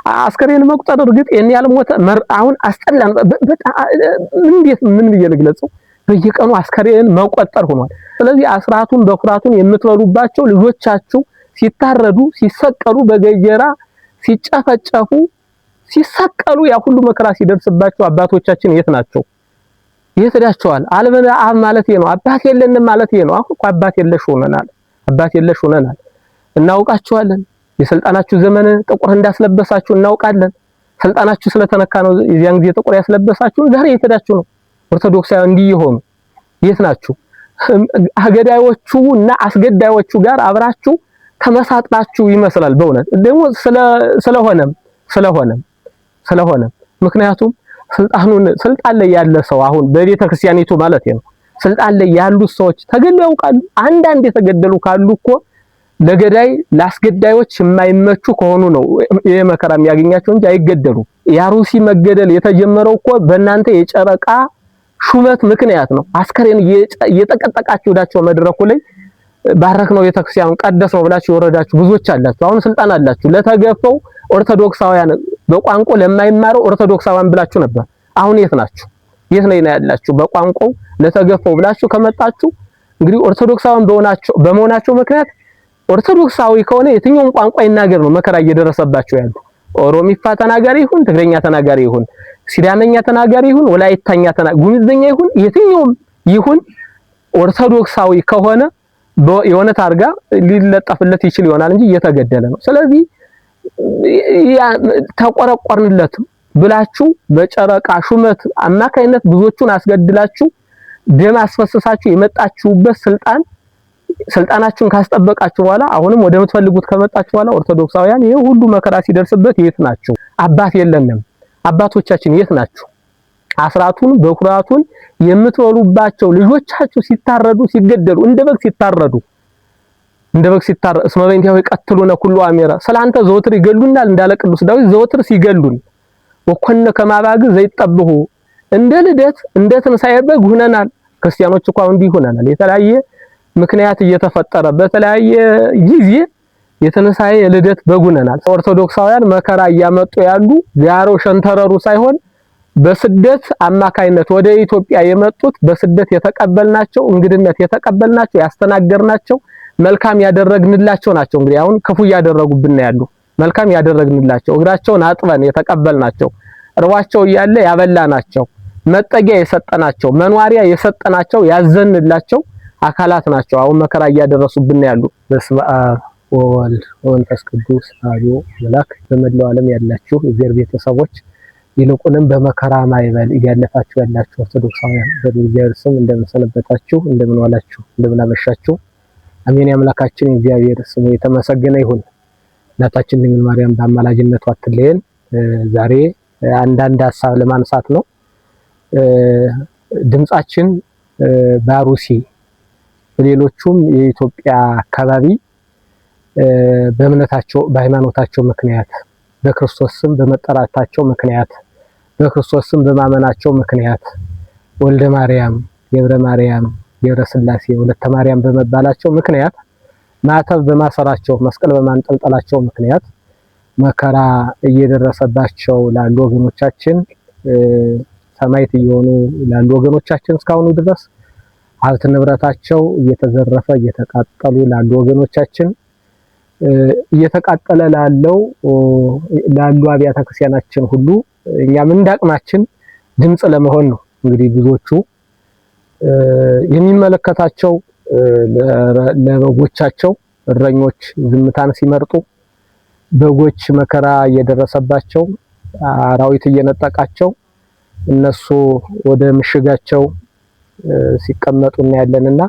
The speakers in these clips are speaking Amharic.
አስከሬን መቁጠር እርግጥ የኔ ያልሞተ አሁን አስጠላን። እንዴት ምን ብዬ ልግለጸው? በየቀኑ አስከሬን መቆጠር ሆኗል። ስለዚህ አስራቱን በኩራቱን የምትበሉባቸው ልጆቻችሁ ሲታረዱ ሲሰቀሉ በገጀራ ሲጨፈጨፉ ሲሰቀሉ ያ ሁሉ መከራ ሲደርስባቸው አባቶቻችን የት ናቸው? የት ሄዳቸዋል? አልበለ አብ ማለት ነው። አባት የለንም ማለት ነው። አሁን እኮ አባት የለሽ ሆነናል። አባት የለሽ ሆነናል። እናውቃቸዋለን። የስልጣናችሁ ዘመን ጥቁር እንዳስለበሳችሁ እናውቃለን። ስልጣናችሁ ስለተነካ ነው የዚያን ጊዜ ጥቁር ያስለበሳችሁ። ዛሬ የት ሄዳችሁ ነው? ኦርቶዶክሳውያን እንዲህ ይሆኑ የት ናችሁ? አገዳዮቹ እና አስገዳዮቹ ጋር አብራችሁ ተመሳጥራችሁ ይመስላል። በእውነት ደግሞ ስለሆነም ምክንያቱም ስልጣን ላይ ያለ ሰው አሁን በቤተ ክርስቲያኒቱ ማለት ነው ስልጣን ላይ ያሉ ሰዎች ተገድለው ያውቃሉ? አንዳንድ የተገደሉ ካሉ እኮ ለገዳይ ላስገዳዮች የማይመቹ ከሆኑ ነው ይሄ መከራ የሚያገኛቸው እንጂ አይገደሉም። ያሩሲ መገደል የተጀመረው እኮ በእናንተ የጨረቃ ሹመት ምክንያት ነው። አስከሬን እየጠቀጠቃችሁ ወዳቸው መድረኩ ላይ ባረክ ነው ቤተክርስቲያኑን ቀደስ ነው ብላችሁ ወረዳችሁ ብዙዎች አላችሁ። አሁን ስልጣን አላችሁ። ለተገፈው ኦርቶዶክሳውያን በቋንቋ ለማይማረው ኦርቶዶክሳውያን ብላችሁ ነበር። አሁን የት ናችሁ? የት ነው ያላችሁ? በቋንቋው ለተገፈው ብላችሁ ከመጣችሁ እንግዲህ ኦርቶዶክሳውያን በመሆናቸው ምክንያት ኦርቶዶክሳዊ ከሆነ የትኛውም ቋንቋ ይናገር ነው መከራ እየደረሰባቸው ያሉ። ኦሮሚፋ ተናጋሪ ይሁን ትግረኛ ተናጋሪ ይሁን ሲዳመኛ ተናጋሪ ይሁን ወላይታኛ ተናጋሪ ጉምዝኛ ይሁን የትኛውም ይሁን ኦርቶዶክሳዊ ከሆነ የሆነ ታርጋ ሊለጠፍለት ይችል ይሆናል እንጂ እየተገደለ ነው። ስለዚህ ተቆረቆርንለት ብላችሁ በጨረቃ ሹመት አማካይነት ብዙዎቹን አስገድላችሁ ደም አስፈሰሳችሁ የመጣችሁበት ስልጣናችሁን ካስጠበቃችሁ በኋላ አሁንም ወደምትፈልጉት ከመጣችሁ በኋላ ኦርቶዶክሳውያን ይሄ ሁሉ መከራ ሲደርስበት የት ናችሁ? አባት የለንም። አባቶቻችን የት ናችሁ? አስራቱን በኩራቱን የምትበሉባቸው ልጆቻችሁ ሲታረዱ ሲገደሉ እንደ በግ ሲታረዱ እስመ በእንቲአሁ ይቀትሉነ ኩሉ አሜራ ስላንተ ዘወትር ይገሉናል እንዳለ ቅዱስ ዳዊት ዘወትር ሲገሉን ወኮነ ከማባግ ዘይጠብሁ እንደ ልደት እንደ ትንሳኤ በግ ሆነናል። ክርስቲያኖች እኮ እንዲህ ሆነናል። የተለያየ ምክንያት እየተፈጠረ በተለያየ ጊዜ የተነሳየ ልደት በግ ሆነናል። ኦርቶዶክሳውያን መከራ እያመጡ ያሉ ጋሮ ሸንተረሩ ሳይሆን በስደት አማካይነት ወደ ኢትዮጵያ የመጡት በስደት የተቀበልናቸው እንግድነት የተቀበልናቸው ያስተናገርናቸው መልካም ያደረግንላቸው ናቸው። እንግዲህ አሁን ክፉ ያደረጉብን ያሉ መልካም ያደረግንላቸው እግራቸውን አጥበን የተቀበልናቸው እርዋቸው እያለ ያበላናቸው መጠጊያ የሰጠናቸው መኗሪያ የሰጠናቸው ያዘንላቸው አካላት ናቸው። አሁን መከራ እያደረሱብን ያሉ። በስመ አብ ወወልድ ወመንፈስ ቅዱስ አሐዱ አምላክ። በመላው ዓለም ያላችሁ የእግዚአብሔር ቤተሰቦች ይልቁንም በመከራ ማይበል እያለፋችሁ ያላችሁ ኦርቶዶክሳውያን በእግዚአብሔር ስም እንደምን ሰነበታችሁ? እንደምን ዋላችሁ? እንደምን አመሻችሁ? አሜን። አምላካችን እግዚአብሔር ስሙ የተመሰገነ ይሁን። እናታችን ድንግል ማርያም በአማላጅነቷ አትለየን። ዛሬ አንዳንድ ሐሳብ ለማንሳት ነው። ድምጻችን በአሩሲ በሌሎቹም የኢትዮጵያ አካባቢ በእምነታቸው በሃይማኖታቸው ምክንያት በክርስቶስ ስም በመጠራታቸው ምክንያት በክርስቶስ ስም በማመናቸው ምክንያት ወልደ ማርያም፣ ገብረ ማርያም፣ ገብረ ስላሴ፣ ወለተ ማርያም በመባላቸው ምክንያት ማተብ በማሰራቸው መስቀል በማንጠልጠላቸው ምክንያት መከራ እየደረሰባቸው ላሉ ወገኖቻችን ሰማዕት እየሆኑ ላሉ ወገኖቻችን እስካሁን ድረስ ሀብት ንብረታቸው እየተዘረፈ እየተቃጠሉ ላሉ ወገኖቻችን እየተቃጠለ ላሉ አብያተ ክርስቲያናችን ሁሉ እኛም እንዳቅማችን ድምጽ ለመሆን ነው። እንግዲህ ብዙዎቹ የሚመለከታቸው ለበጎቻቸው እረኞች ዝምታን ሲመርጡ በጎች መከራ እየደረሰባቸው አራዊት እየነጠቃቸው እነሱ ወደ ምሽጋቸው ሲቀመጡ እናያለንና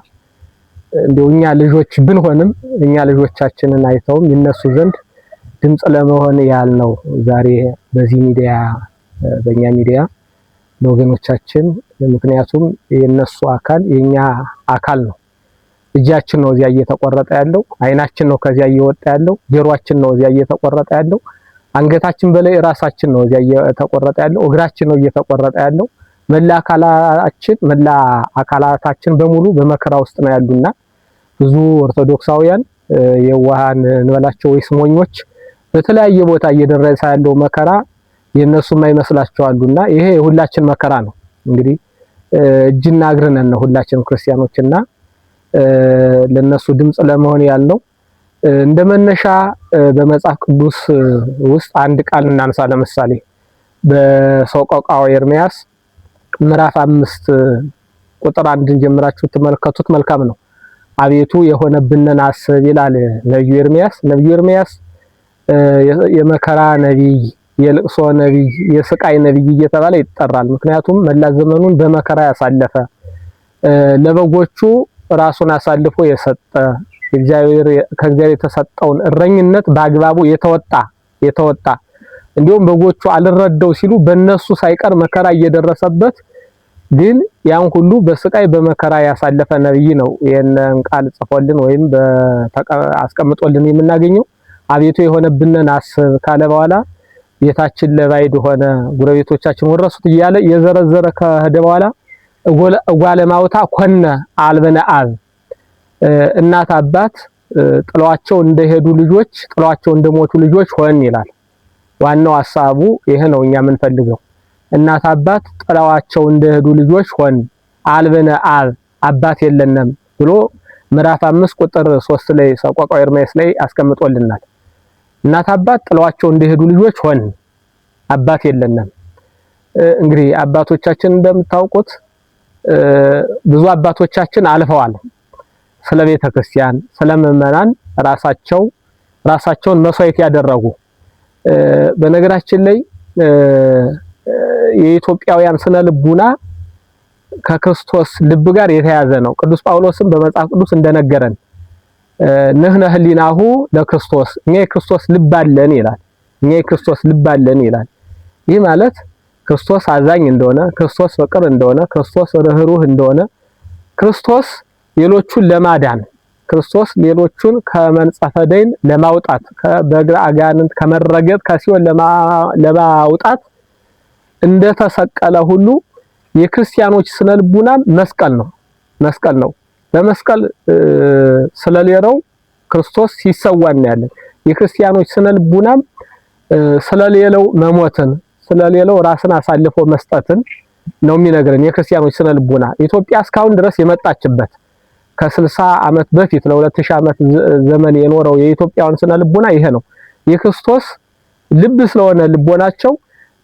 እንደው እኛ ልጆች ብንሆንም እኛ ልጆቻችንን አይተውም ይነሱ ዘንድ ድምጽ ለመሆን ያህል ነው ዛሬ በዚህ ሚዲያ በእኛ ሚዲያ ለወገኖቻችን። ምክንያቱም የነሱ አካል የኛ አካል ነው። እጃችን ነው እዚያ እየተቆረጠ ያለው፣ አይናችን ነው ከዚያ እየወጣ ያለው፣ ጆሮአችን ነው እዚያ እየተቆረጠ ያለው፣ አንገታችን በላይ ራሳችን ነው እዚያ እየተቆረጠ ያለው፣ እግራችን ነው እየተቆረጠ ያለው። መላ አካላታችን በሙሉ በመከራ ውስጥ ነው ያሉና ብዙ ኦርቶዶክሳውያን የዋሃን እንበላቸው ወይስ ሞኞች በተለያየ ቦታ እየደረሰ ያለው መከራ የነሱ የማይመስላቸዋሉና ይሄ የሁላችን መከራ ነው። እንግዲህ እጅና እግርነን ነው ሁላችንም ክርስቲያኖችና ለነሱ ድምጽ ለመሆን ያለው እንደመነሻ በመጽሐፍ ቅዱስ ውስጥ አንድ ቃል እናንሳ። ለምሳሌ በሰቆቃወ ኤርምያስ ምዕራፍ 5 ቁጥር 1 ጀምራችሁ ተመልከቱት፣ መልካም ነው። አቤቱ የሆነብንን አስብ ይላል ነብዩ ኤርምያስ። ነብዩ ኤርምያስ የመከራ ነብይ፣ የልቅሶ ነብይ፣ የስቃይ ነብይ እየተባለ ይጠራል። ምክንያቱም መላ ዘመኑን በመከራ ያሳለፈ ለበጎቹ ራሱን አሳልፎ የሰጠ ከእግዚአብሔር የተሰጠውን እረኝነት በአግባቡ የተወጣ እንዲሁም በጎቹ አልረዳው ሲሉ በእነሱ ሳይቀር መከራ እየደረሰበት ግን ያን ሁሉ በስቃይ በመከራ ያሳለፈ ነብይ ነው። ይሄንን ቃል ጽፎልን ወይም አስቀምጦልን የምናገኘው አቤቱ የሆነብንን አስብ ካለ በኋላ ቤታችን ለባዕድ ሆነ፣ ጉረቤቶቻችን ወረሱት እያለ የዘረዘረ ከሄደ በኋላ እጓለማውታ ኮነ አልበነ አብ እናት አባት ጥሏቸው እንደሄዱ ልጆች ጥሏቸው እንደሞቱ ልጆች ሆን ይላል። ዋናው ሐሳቡ ይሄ ነው። እኛ የምንፈልገው እናት አባት ጥሏቸው እንደሄዱ ልጆች ሆን አልበነ አብ አባት የለንም ብሎ ምዕራፍ 5 ቁጥር 3 ላይ ሰቆቃወ ኤርምያስ ላይ አስቀምጦልናል። እናት አባት ጥሏቸው እንደሄዱ ልጆች ሆን አባት የለንም። እንግዲህ አባቶቻችን እንደምታውቁት ብዙ አባቶቻችን አልፈዋል። ስለ ቤተ ክርስቲያን ስለ ምዕመናን ራሳቸውን መስዋዕት ያደረጉ። በነገራችን ላይ የኢትዮጵያውያን ስነ ልቡና ከክርስቶስ ልብ ጋር የተያዘ ነው። ቅዱስ ጳውሎስም በመጽሐፍ ቅዱስ እንደነገረን ንሕነ ህሊናሁ ለክርስቶስ እኛ የክርስቶስ ልብ አለን ይላል። እኛ የክርስቶስ ልብ አለን ይላል። ይህ ማለት ክርስቶስ አዛኝ እንደሆነ፣ ክርስቶስ ፍቅር እንደሆነ፣ ክርስቶስ ርህሩህ እንደሆነ፣ ክርስቶስ ሌሎቹን ለማዳን፣ ክርስቶስ ሌሎቹን ከመንጸፈ ደይን ለማውጣት፣ በእግረ አጋንንት ከመረገጥ ከሲኦል ለማውጣት እንደተሰቀለ ሁሉ የክርስቲያኖች ስነ ልቡና መስቀል ነው። በመስቀል ስለሌለው ክርስቶስ ሲሰዋ እናያለን። የክርስቲያኖች ስነ ልቡናም ስለሌለው መሞትን ስለሌለው ራስን አሳልፎ መስጠትን ነው የሚነግረን የክርስቲያኖች ስነ ልቡና። ኢትዮጵያ እስካሁን ድረስ የመጣችበት ከ60 ዓመት በፊት ለ2000 ዓመት ዘመን የኖረው የኢትዮጵያውን ስነ ልቡና ይሄ ነው። የክርስቶስ ልብ ስለሆነ ልቦናቸው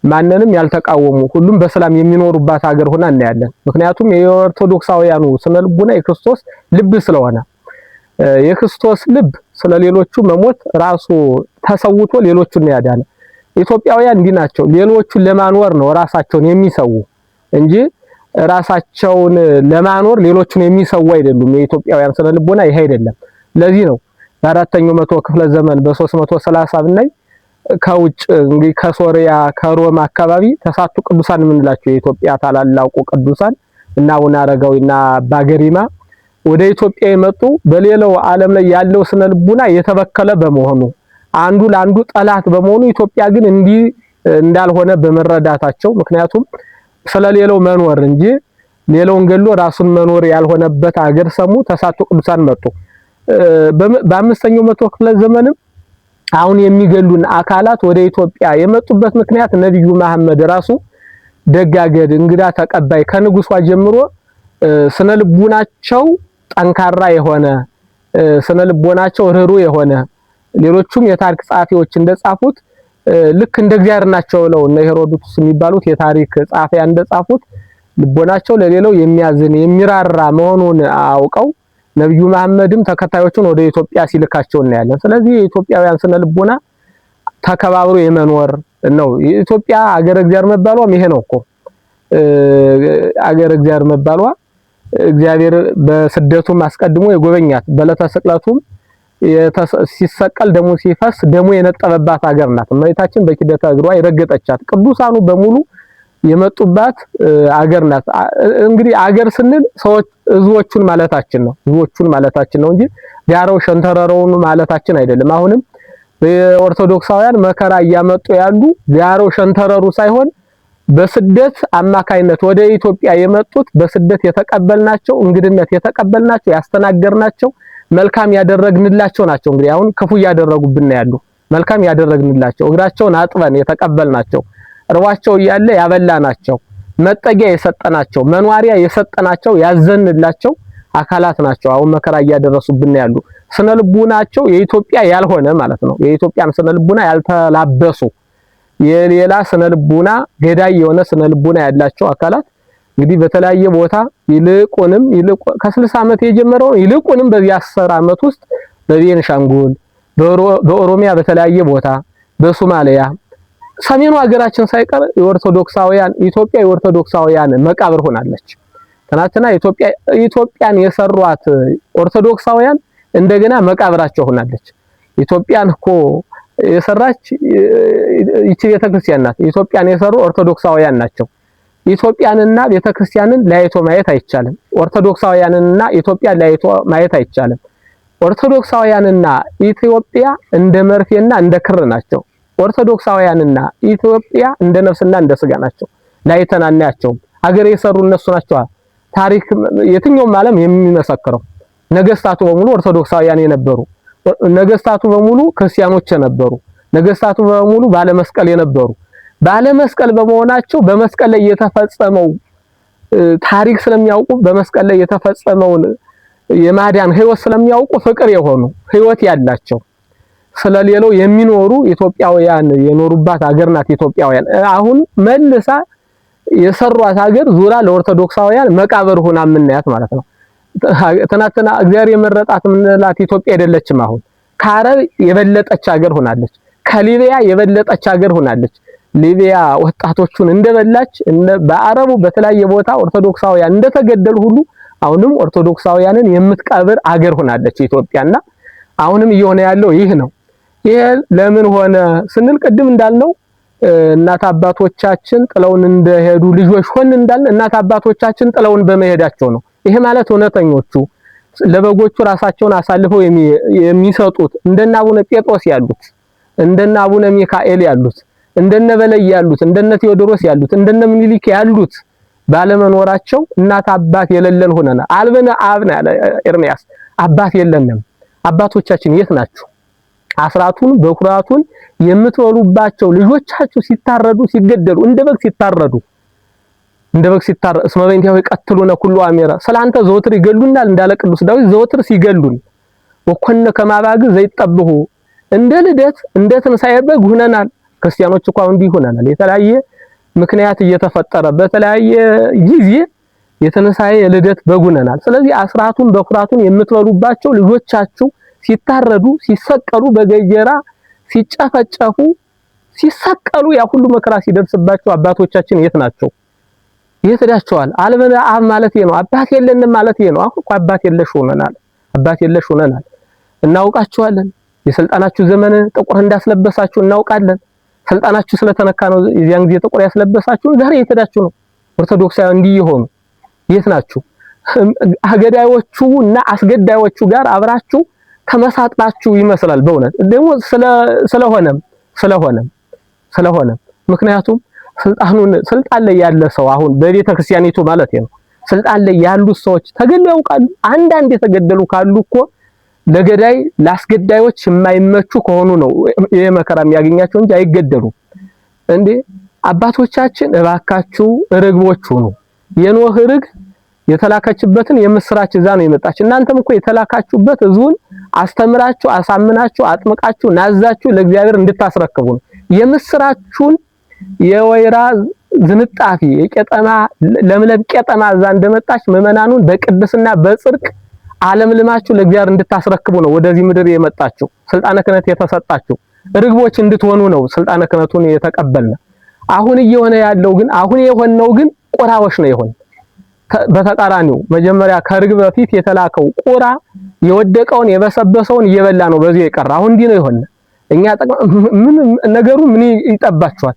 ማንንም ያልተቃወሙ ሁሉም በሰላም የሚኖሩባት ሀገር ሆና እናያለን። ምክንያቱም የኦርቶዶክሳውያኑ ስነ ልቡና የክርስቶስ ልብ ስለሆነ የክርስቶስ ልብ ስለሌሎቹ መሞት ራሱ ተሰውቶ ሌሎቹን ያዳነ። ኢትዮጵያውያን እንዲህ ናቸው። ሌሎቹን ለማኖር ነው ራሳቸውን የሚሰው እንጂ ራሳቸውን ለማኖር ሌሎቹን የሚሰው አይደሉም። የኢትዮጵያውያን ስነ ልቦና ይሄ አይደለም። ለዚህ ነው በአራተኛው መቶ ክፍለ ዘመን በ330 ብናይ ከውጭ እንግዲህ ከሶሪያ ከሮም አካባቢ ተሳቱ ቅዱሳን የምንላቸው የኢትዮጵያ ታላላቁ ቅዱሳን እና አቡነ አረጋዊና አባ ገሪማ ወደ ኢትዮጵያ የመጡ በሌላው ዓለም ላይ ያለው ስነ ልቡና የተበከለ በመሆኑ አንዱ ለአንዱ ጠላት በመሆኑ ኢትዮጵያ ግን እንዲህ እንዳልሆነ በመረዳታቸው ምክንያቱም ስለሌላው መኖር እንጂ ሌላውን ገሎ ራሱን መኖር ያልሆነበት ሀገር ሰሙ ተሳቱ ቅዱሳን መጡ። በአምስተኛው መቶ ክፍለ ዘመንም አሁን የሚገሉን አካላት ወደ ኢትዮጵያ የመጡበት ምክንያት ነብዩ መሐመድ ራሱ ደጋገድ እንግዳ ተቀባይ ከንጉሷ ጀምሮ ስነ ልቡናቸው ጠንካራ የሆነ ስነ ልቦናቸው ርህሩ የሆነ ሌሎቹም የታሪክ ጸሐፊዎች እንደጻፉት ልክ እንደ እግዚአብሔር ናቸው ነው እነ ሄሮዶትስ የሚባሉት የታሪክ ጸሐፊያን እንደጻፉት ልቦናቸው ለሌላው የሚያዝን የሚራራ መሆኑን አውቀው ነብዩ መሐመድም ተከታዮቹን ወደ ኢትዮጵያ ሲልካቸው እናያለን። ስለዚህ የኢትዮጵያውያን ስነ ልቦና ተከባብሮ የመኖር ነው። የኢትዮጵያ አገረ እግዚአብሔር መባሏም ይሄ ነው እኮ አገረ እግዚአብሔር መባሏ እግዚአብሔር በስደቱም አስቀድሞ የጎበኛት በዕለተ ስቅለቱም ሲሰቀል ደሙ ሲፈስ ደሙ የነጠበባት ሀገር ናት። እመቤታችን በኪደተ እግሯ የረገጠቻት ቅዱሳኑ በሙሉ የመጡባት አገር ናት። እንግዲህ አገር ስንል ሰዎች ህዝቦቹን ማለታችን ነው እንጂ ዳራው ሸንተረረውን ማለታችን አይደለም። አሁንም በኦርቶዶክሳውያን መከራ እያመጡ ያሉ ዳራው ሸንተረሩ ሳይሆን በስደት አማካይነት ወደ ኢትዮጵያ የመጡት በስደት የተቀበልናቸው እንግድነት የተቀበልናቸው ያስተናገርናቸው መልካም ያደረግንላቸው ናቸው። እንግዲህ አሁን ክፉ ያደረጉብን ያሉ መልካም ያደረግንላቸው እግራቸውን አጥበን የተቀበልናቸው እርዋቸው እያለ ያበላናቸው መጠጊያ የሰጠናቸው መኗሪያ የሰጠናቸው ያዘንላቸው አካላት ናቸው። አሁን መከራ እያደረሱብን ያሉ ስነልቡናቸው የኢትዮጵያ ያልሆነ ማለት ነው። የኢትዮጵያን ስነልቡና ያልተላበሱ የሌላ ስነልቡና ገዳይ የሆነ ስነልቡና ያላቸው አካላት እንግዲህ በተለያየ ቦታ ይልቁንም ከ60 ዓመት የጀመረው ይልቁንም በዚህ 10 ዓመት ውስጥ በቤንሻንጉል በኦሮሚያ በተለያየ ቦታ በሶማሊያ ሰሜኑ ሀገራችን ሳይቀር የኦርቶዶክሳውያን ኢትዮጵያ የኦርቶዶክሳውያን መቃብር ሆናለች። ትናንትና ኢትዮጵያን የሰሯት ኦርቶዶክሳውያን እንደገና መቃብራቸው ሆናለች። ኢትዮጵያን እኮ የሰራች ይቺ ቤተክርስቲያን ናት። ኢትዮጵያን የሰሩ ኦርቶዶክሳውያን ናቸው። ኢትዮጵያንና ቤተክርስቲያንን ለያይቶ ማየት አይቻልም። ኦርቶዶክሳውያንና ኢትዮጵያን ለያይቶ ማየት አይቻልም። ኦርቶዶክሳውያንና ኢትዮጵያ እንደ መርፌና እንደ ክር ናቸው። ኦርቶዶክሳውያንና ኢትዮጵያ እንደ ነፍስና እንደ ስጋ ናቸው። ላይተን አናያቸውም። ሀገር የሰሩ እነሱ ናቸው። ታሪክ የትኛውም ዓለም የሚመሰክረው ነገስታቱ በሙሉ ኦርቶዶክሳውያን የነበሩ ነገስታቱ በሙሉ ክርስቲያኖች የነበሩ ነገስታቱ በሙሉ ባለመስቀል የነበሩ ባለመስቀል በመሆናቸው በመስቀል ላይ የተፈጸመው ታሪክ ስለሚያውቁ በመስቀል ላይ የተፈጸመውን የማዳን ህይወት ስለሚያውቁ ፍቅር የሆኑ ህይወት ያላቸው ስለሌለው የሚኖሩ ኢትዮጵያውያን የኖሩባት ሀገር ናት። ኢትዮጵያውያን አሁን መልሳ የሰሯት ሀገር ዙራ ለኦርቶዶክሳውያን መቃብር ሆና የምናያት ማለት ነው። ትናንትና እግዚአብሔር የመረጣት ምንላት ኢትዮጵያ አይደለችም። አሁን ከአረብ የበለጠች ሀገር ሆናለች። ከሊቢያ የበለጠች ሀገር ሆናለች። ሊቢያ ወጣቶቹን እንደበላች በአረቡ በተለያየ ቦታ ኦርቶዶክሳውያን እንደተገደሉ ሁሉ አሁንም ኦርቶዶክሳውያንን የምትቀብር ሀገር ሆናለች ኢትዮጵያና አሁንም እየሆነ ያለው ይህ ነው። ይሄ ለምን ሆነ ስንል ቅድም እንዳልነው እናት አባቶቻችን ጥለውን እንደሄዱ ልጆች ሆን እንዳልን እናት አባቶቻችን ጥለውን በመሄዳቸው ነው። ይሄ ማለት እውነተኞቹ ለበጎቹ ራሳቸውን አሳልፈው የሚሰጡት እንደነ አቡነ ጴጥሮስ ያሉት እንደነ አቡነ ሚካኤል ያሉት እንደነ በላይ ያሉት እንደነ ቴዎድሮስ ያሉት እንደነ ምኒልክ ያሉት ባለመኖራቸው እናት አባት የሌለን ሆነና አልበነ አብነ ያለ ኤርሚያስ አባት የለንም። አባቶቻችን የት ናችሁ? አስራቱን በኩራቱን የምትወሉባቸው ልጆቻችሁ ሲታረዱ ሲገደሉ እንደ በግ ሲታረዱ እስመ በእንቲአሁ ይቀትሉነ ኩሉ አሜራ ስላንተ ዘወትር ይገሉናል እንዳለ ቅዱስ ዳዊት ዘወትር ሲገሉን ወኮነ ከማባግ ዘይጠብሁ እንደ ልደት እንደ ትንሳኤ በግ ሆነናል። ክርስቲያኖች እኮ እንዲህ ሆነናል። የተለያየ ምክንያት እየተፈጠረ በተለያየ ጊዜ የተነሳየ የልደት በግ ሆነናል። ስለዚህ አስራቱን በኩራቱን የምትበሉባቸው ልጆቻችሁ ሲታረዱ ሲሰቀሉ በገጀራ ሲጨፈጨፉ ሲሰቀሉ ያ ሁሉ መከራ ሲደርስባቸው አባቶቻችን የት ናቸው? የት ሄዳቸዋል? አልበለ አብ ማለት ነው። አባት የለንም ማለት ነው። አሁን እኮ አባት የለሽ ሆነናል። እናውቃቸዋለን። የስልጣናችሁ ዘመን ጥቁር እንዳስለበሳችሁ እናውቃለን። ስልጣናችሁ ስለተነካ ነው የዚያን ጊዜ ጥቁር ያስለበሳችሁ። ዛሬ የት ሄዳችሁ ነው? ኦርቶዶክሳውያን እንዲህ ይሆኑ የት ናችሁ? አገዳዮቹ እና አስገዳዮቹ ጋር አብራችሁ ተመሳጥላችሁ ይመስላል። በእውነት ደግሞ ስለሆነም ምክንያቱም ስልጣን ላይ ያለ ሰው አሁን በቤተ ክርስቲያኒቱ ማለት ነው ስልጣን ላይ ያሉ ሰዎች ተገድለው ያውቃሉ? አንዳንድ የተገደሉ ካሉ እኮ ለገዳይ ላስገዳዮች የማይመቹ ከሆኑ ነው ይሄ መከራ የሚያገኛቸው እንጂ አይገደሉም እንዴ። አባቶቻችን እባካችሁ ርግቦች ሁኑ። የኖህ ርግ የተላከችበትን የምስራች እዛ ነው የመጣች። እናንተም እኮ የተላካችሁበት ህዝቡን አስተምራችሁ አሳምናችሁ አጥምቃችሁ ናዛችሁ ለእግዚአብሔር እንድታስረክቡ ነው። የምስራችሁን የወይራ ዝንጣፊ የቄጠማ ለምለም ቄጠማ እዛ እንደመጣች ምዕመናኑን በቅድስና በጽድቅ ዓለም ልማችሁ ለእግዚአብሔር እንድታስረክቡ ነው ወደዚህ ምድር የመጣችሁ። ስልጣነ ክህነት የተሰጣችሁ ርግቦች እንድትሆኑ ነው ስልጣነ ክህነቱን የተቀበልነ። አሁን እየሆነ ያለው ግን የሆነው ግን ቁራዎች ነው የሆነ በተቃራኒው መጀመሪያ ከርግብ በፊት የተላከው ቁራ የወደቀውን የበሰበሰውን እየበላ ነው በዚህ የቀረ። አሁን እንዲህ ነው የሆነ። እኛ ምን ነገሩ ምን ይጠባችኋል?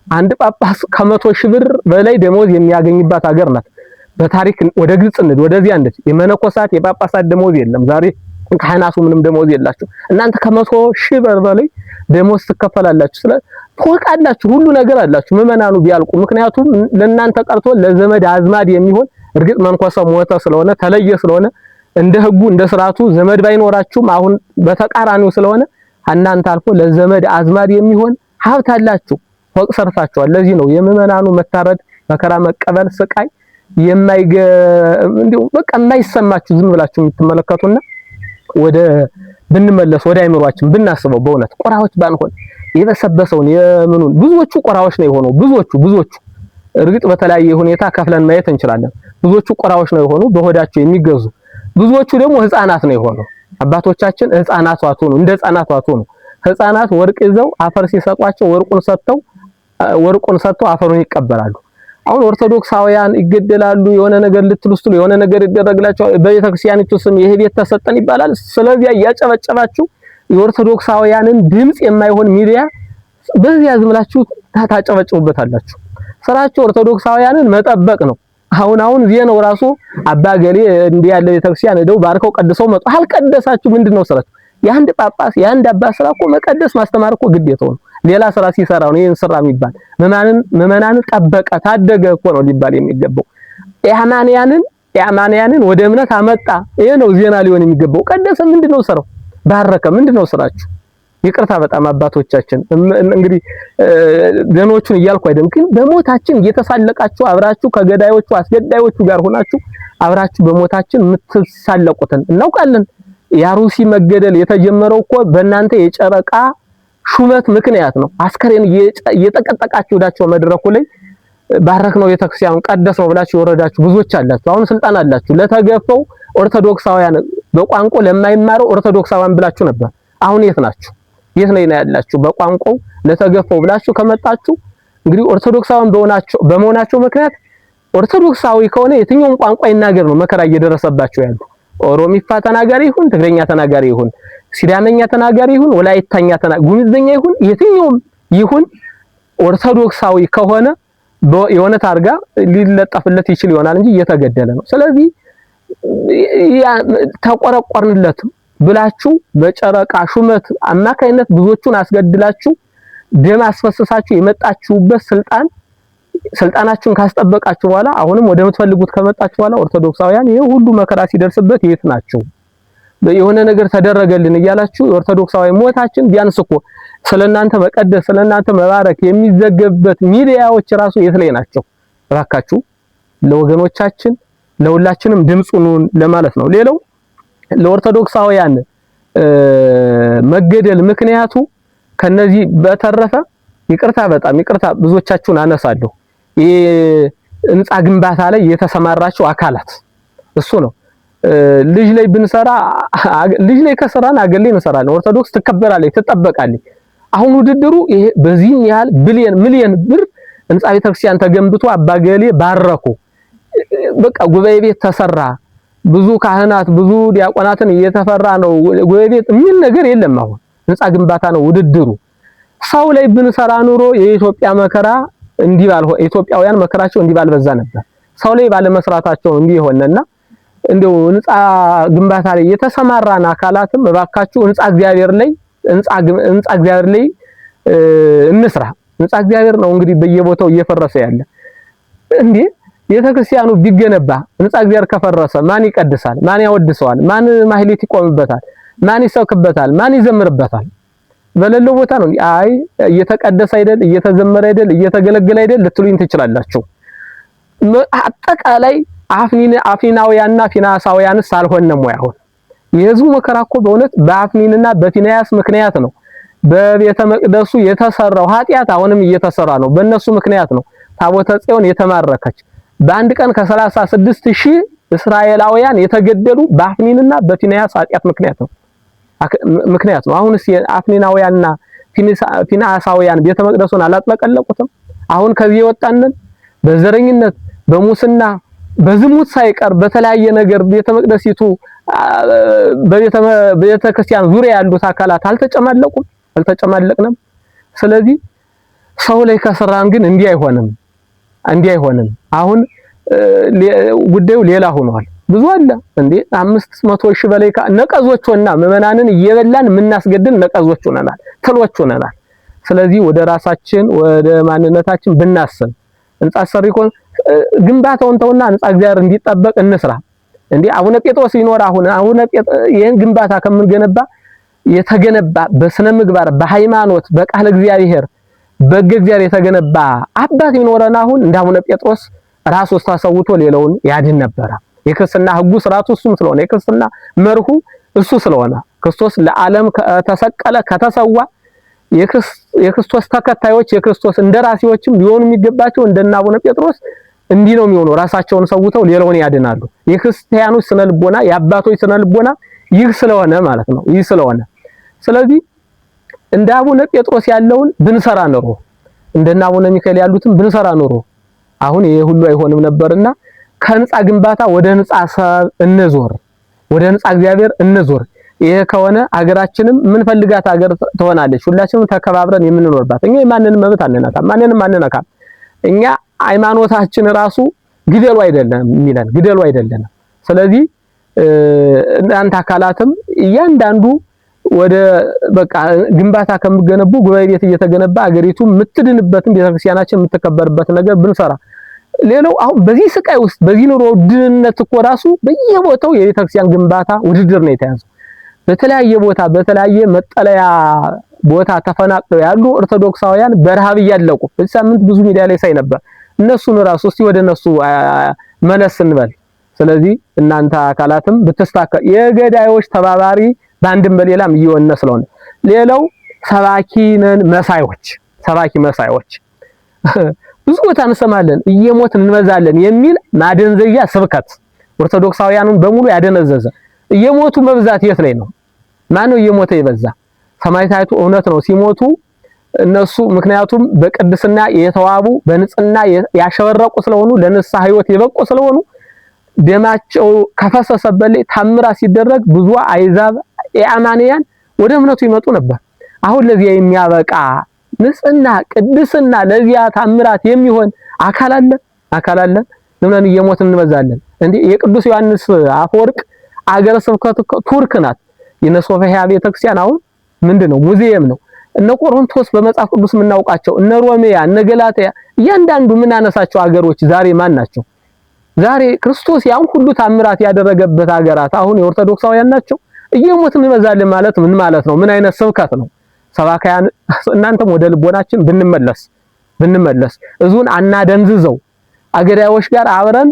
አንድ ጳጳስ ከ100,000 ብር በላይ ደሞዝ የሚያገኝባት ሀገር ናት። በታሪክ ወደ ግልጽ እንድ ወደዚህ አንድ የመነኮሳት የጳጳሳት ደሞዝ የለም። ዛሬ ካህናቱ ምንም ደሞዝ የላችሁ። እናንተ ከ100,000 ብር በላይ ደሞዝ ትከፈላላችሁ። ትወቃላችሁ፣ ሁሉ ነገር አላችሁ። ምዕመናኑ ቢያልቁ ምክንያቱም ለእናንተ ቀርቶ ለዘመድ አዝማድ የሚሆን እርግጥ መንኮሰ ሞተ ስለሆነ ተለየ ስለሆነ እንደ ህጉ እንደ ስርዓቱ ዘመድ ባይኖራችሁም አሁን በተቃራኒው ስለሆነ እናንተ አልፎ ለዘመድ አዝማድ የሚሆን ሀብት አላችሁ ፎቅ ሰርታችኋል ለዚህ ነው የምእመናኑ መታረድ መከራ መቀበል ስቃይ እንዲሁ በቃ የማይሰማችሁ ዝም ብላችሁ የምትመለከቱና ወደ ብንመለስ ወደ አይምሮአችን ብናስበው በእውነት ቆራዎች ባንሆን የበሰበሰውን የምኑን ብዙዎቹ ቆራዎች ነው የሆነው ብዙዎቹ እርግጥ በተለያየ ሁኔታ ከፍለን ማየት እንችላለን ብዙዎቹ ቆራዎች ነው የሆኑ በሆዳቸው የሚገዙ ብዙዎቹ ደግሞ ህፃናት ነው የሆኑ አባቶቻችን ህፃናት ዋቱ ነው እንደ ህፃናት ዋቱ ነው ህፃናት ወርቅ ይዘው አፈር ሲሰጧቸው ወርቁን ሰጥተው አፈሩን ይቀበላሉ አሁን ኦርቶዶክሳውያን ይገደላሉ የሆነ ነገር ልትሉስቱ የሆነ ነገር ይደረግላቸው በቤተክርስቲያኒቱ ስም ይሄ ቤት ተሰጠን ይባላል ስለዚህ ያጨበጨባችሁ የኦርቶዶክሳውያንን ድምጽ የማይሆን ሚዲያ በዚያ ዝምላችሁ ታጨበጭቡበታላችሁ ስራቸው ኦርቶዶክሳውያንን መጠበቅ ነው አሁን ዜናው ራሱ አባገሌ እንዲህ ያለ ቤተክርስቲያን ሄደው ባርከው ቀድሰው መጡ አልቀደሳችሁ ምንድነው ስራችሁ የአንድ ጳጳስ የአንድ አባ ስራ እኮ መቀደስ ማስተማር እኮ ግዴታው ነው ሌላ ስራ ሲሰራ ነው ይሄን ስራ የሚባል መመናንን ጠበቀ ታደገ እኮ ነው ሊባል የሚገባው ያማንያንን ወደ እምነት አመጣ ይሄ ነው ዜና ሊሆን የሚገባው ቀደሰ ምንድነው ስራው ባረከ ምንድነው ስራችሁ ይቅርታ በጣም አባቶቻችን እንግዲህ ደኖቹን እያልኩ አይደለም ግን በሞታችን እየተሳለቃችሁ አብራችሁ ከገዳዮቹ አስገዳዮቹ ጋር ሆናችሁ አብራችሁ በሞታችን የምትሳለቁትን እናውቃለን ያሩሲ መገደል የተጀመረው እኮ በእናንተ የጨረቃ ሹመት ምክንያት ነው አስከሬን እየተቀጠቃችሁ ወዳቸው መድረኩ ላይ ባረክ ነው ቤተክርስቲያኑን ቀደስ ነው ብላችሁ ወረዳችሁ ብዙዎች አላችሁ አሁን ስልጣን አላችሁ ለተገፈው ኦርቶዶክሳውያን በቋንቋ ለማይማረው ኦርቶዶክሳውያን ብላችሁ ነበር አሁን የት ናችሁ የት ላይ ነው ያላችሁ በቋንቋው ለተገፈው ብላችሁ ከመጣችሁ እንግዲህ ኦርቶዶክሳውያን በመሆናቸው ምክንያት ኦርቶዶክሳዊ ከሆነ የትኛውም ቋንቋ ይናገር ነው መከራ እየደረሰባቸው ያሉ ኦሮሚፋ ተናጋሪ ይሁን ትግረኛ ተናጋሪ ይሁን ሲዳመኛ ተናጋሪ ይሁን ወላይታኛ ጉምዝኛ ይሁን የትኛውም ይሁን ኦርቶዶክሳዊ ከሆነ የሆነ ታርጋ ሊለጠፍለት ይችል ይሆናል እንጂ እየተገደለ ነው ስለዚህ ተቆረቆርንለት ብላችሁ በጨረቃ ሹመት አማካይነት ብዙዎቹን አስገድላችሁ ደም አስፈሰሳችሁ የመጣችሁበት ስልጣናችሁን ካስጠበቃችሁ በኋላ አሁንም ወደ ምትፈልጉት ከመጣችሁ በኋላ ኦርቶዶክሳውያን ይሄ ሁሉ መከራ ሲደርስበት የት ናቸው የሆነ ነገር ተደረገልን እያላችሁ ኦርቶዶክሳዊ ሞታችን ቢያንስ እኮ ስለናንተ መቀደስ ስለናንተ መባረክ የሚዘገብበት ሚዲያዎች ራሱ የት ላይ ናቸው እባካችሁ ለወገኖቻችን ለሁላችንም ድምጹን ለማለት ነው ሌላው ለኦርቶዶክሳውያን መገደል ምክንያቱ ከነዚህ በተረፈ ይቅርታ በጣም ይቅርታ ብዙዎቻችሁን አነሳለሁ ህንጻ ግንባታ ላይ የተሰማራችሁ አካላት እሱ ነው ልጅ ላይ ብንሰራ ልጅ ላይ ከሰራን አገር ላይ እንሰራለን ኦርቶዶክስ ትከበራለች ትጠበቃለች አሁን ውድድሩ ይሄ በዚህ ያህል ሚሊዮን ብር ህንጻ ቤተክርስቲያን ተገንብቶ አባገሌ ባረኩ በቃ ጉባኤ ቤት ተሰራ ብዙ ካህናት ብዙ ዲያቆናትን እየተፈራ ነው ጉባኤ ቤት ምን ነገር የለም አሁን ህንጻ ግንባታ ነው ውድድሩ ሰው ላይ ብንሰራ ኑሮ የኢትዮጵያ መከራ እንዲባል ኢትዮጵያውያን መከራቸው እንዲባል በዛ ነበር ሰው ላይ ባለ መስራታቸው እንዲሆነና እንደው ህንጻ ግንባታ ላይ የተሰማራን አካላትም እባካችሁ ህንጻ እግዚአብሔር ላይ እንስራ ህንጻ እግዚአብሔር ነው እንግዲህ በየቦታው እየፈረሰ ያለ እንዴ ቤተክርስቲያኑ ቢገነባ ህንጻ እግዚአብሔር ከፈረሰ ማን ይቀድሳል ማን ያወድሰዋል ማን ማህሌት ይቆምበታል ማን ይሰብክበታል ማን ይዘምርበታል በሌለው ቦታ ነው አይ እየተቀደሰ አይደል እየተዘመረ አይደል እየተገለገለ አይደል ልትሉኝ ትችላላችሁ አጠቃላይ አፍኒናውያንና ፊናሳውያንስ አልሆነም ወይ አሁን የህዝቡ መከራ እኮ በእውነት በአፍኒንና በፊናያስ ምክንያት ነው በቤተ መቅደሱ የተሰራው ኃጢያት አሁንም እየተሰራ ነው በእነሱ ምክንያት ነው ታቦተ ጽዮን የተማረከች በአንድ ቀን ከ36000 እስራኤላውያን የተገደሉ በአፍኒንና በፊናያስ ኃጢያት ምክንያት ነው አሁንስ አፍኒናውያንና ፊናሳውያን ቤተ መቅደሱን አላጥለቀለቁትም አሁን ከዚህ የወጣንን በዘረኝነት በሙስና በዝሙት ሳይቀር በተለያየ ነገር ቤተ መቅደሲቱ በቤተ ክርስቲያን ዙሪያ ያሉት አካላት አልተጨማለቅንም ስለዚህ ሰው ላይ ከሰራን ግን እንዲህ አይሆንም አሁን ጉዳዩ ሌላ ሆኗል ብዙ አለ እንዴ 500,000 በላይ ነቀዞችና መመናንን እየበላን ምናስገድል ነቀዞች ሆነናል ትሎች ሆነናል ስለዚህ ወደ ራሳችን ወደ ማንነታችን ብናስብ ህንጻ ሰሪኮን ግንባታውን ተውና ህንጻ እግዚአብሔር እንዲጠበቅ እንስራ እንዴ አቡነ ጴጥሮስ ይኖር አቡነ ይሄን ግንባታ ከምን ገነባ የተገነባ በስነ ምግባር በሃይማኖት በቃለ እግዚአብሔር በእግዚአብሔር የተገነባ አባት ይኖረና አሁን እንደ አቡነ ጴጥሮስ ራሱ ተሰውቶ ሌላውን ያድን ነበር። የክርስትና ሕጉ ስርዓቱ እሱም ስለሆነ የክርስትና መርሁ እሱ ስለሆነ ክርስቶስ ለዓለም ከተሰቀለ ከተሰዋ የክርስቶስ ተከታዮች የክርስቶስ እንደራሲዎችም ሊሆኑ የሚገባቸው እንደና አቡነ ጴጥሮስ እንዲህ ነው የሚሆነው። ራሳቸውን ሰውተው ሌላውን ያድናሉ። የክርስቲያኖች ስነ ልቦና የአባቶች ስነ ልቦና ይህ ስለሆነ ማለት ነው። ይህ ስለሆነ ስለዚህ እንደ አቡነ ጴጥሮስ ያለውን ብንሰራ ኖሮ እንደና አቡነ ሚካኤል ያሉትን ብንሰራ ኖሮ አሁን ይሄ ሁሉ አይሆንም ነበርና ከህንጻ ግንባታ ወደ ህንጻ እንዞር፣ ወደ ህንጻ እግዚአብሔር እንዞር። ይሄ ከሆነ አገራችንም ምን ፈልጋት አገር ትሆናለች። ሁላችንም ተከባብረን የምንኖርባት። እኛ የማንንም መብት አንነካም፣ ማንንም አንነካም። እኛ ሃይማኖታችን ራሱ ግደሉ አይደለም የሚለን ግደሉ አይደለም። ስለዚህ እናንተ አካላትም እያንዳንዱ ወደ በቃ ግንባታ ከምገነቡ ጉባኤ ቤት እየተገነባ አገሪቱ የምትድንበትን ቤተክርስቲያናችን የምትከበርበት ነገር ብንሰራ። ሌላው አሁን በዚህ ስቃይ ውስጥ በዚህ ኑሮ ውድነት እኮ ራሱ በየቦታው የቤተክርስቲያን ግንባታ ውድድር ነው የተያዘው። በተለያየ ቦታ በተለያየ መጠለያ ቦታ ተፈናቅለው ያሉ ኦርቶዶክሳውያን በረሃብ እያለቁ በዚህ ሳምንት ብዙ ሚዲያ ላይ ሳይ ነበር። እነሱን ራሱ እስቲ ወደ እነሱ መለስ እንበል። ስለዚህ እናንተ አካላትም ብትስተካከል የገዳዮች ተባባሪ በአንድም በሌላም እየሆነ ስለሆነ ሌላው ሰባኪ ነን መሳዮች ሰባኪ መሳዮች ብዙ ቦታ እንሰማለን እየሞትን እንመዛለን የሚል ማደንዘያ ስብከት ኦርቶዶክሳውያኑን በሙሉ ያደነዘዘ። እየሞቱ መብዛት የት ላይ ነው? ማን ነው እየሞተ ይበዛ? ሰማዕታቱ እውነት ነው ሲሞቱ እነሱ ምክንያቱም በቅድስና የተዋቡ በንጽህና ያሸበረቁ ስለሆኑ ለንስሐ ሕይወት የበቁ ስለሆኑ ደማቸው ከፈሰሰበት ላይ ታምራት ሲደረግ ብዙ አይዛብ የአማንያን ወደ እምነቱ ይመጡ ነበር። አሁን ለዚያ የሚያበቃ ንጽህና ቅድስና ለዚያ ታምራት የሚሆን አካል አለ ለምን እየሞትን እንበዛለን እንዴ? የቅዱስ ዮሐንስ አፈወርቅ አገረ ስብከት ቱርክ ናት። የነሶፊያ ቤተክርስቲያን አሁን ምንድነው ሙዚየም ነው። እነ ቆሮንቶስ በመጽሐፍ ቅዱስ የምናውቃቸው እነ ሮሜያ እነ ገላትያ እያንዳንዱ ምን አነሳቸው አገሮች ዛሬ ማን ናቸው? ዛሬ ክርስቶስ ያን ሁሉ ታምራት ያደረገበት አገራት አሁን የኦርቶዶክሳውያን ናቸው። እየሞትን እንበዛለን ማለት ምን ማለት ነው? ምን አይነት ስብከት ነው? ሰባካያን እናንተም ወደ ልቦናችን ብንመለስ እዙን አናደንዝዘው አገዳዮች ጋር አብረን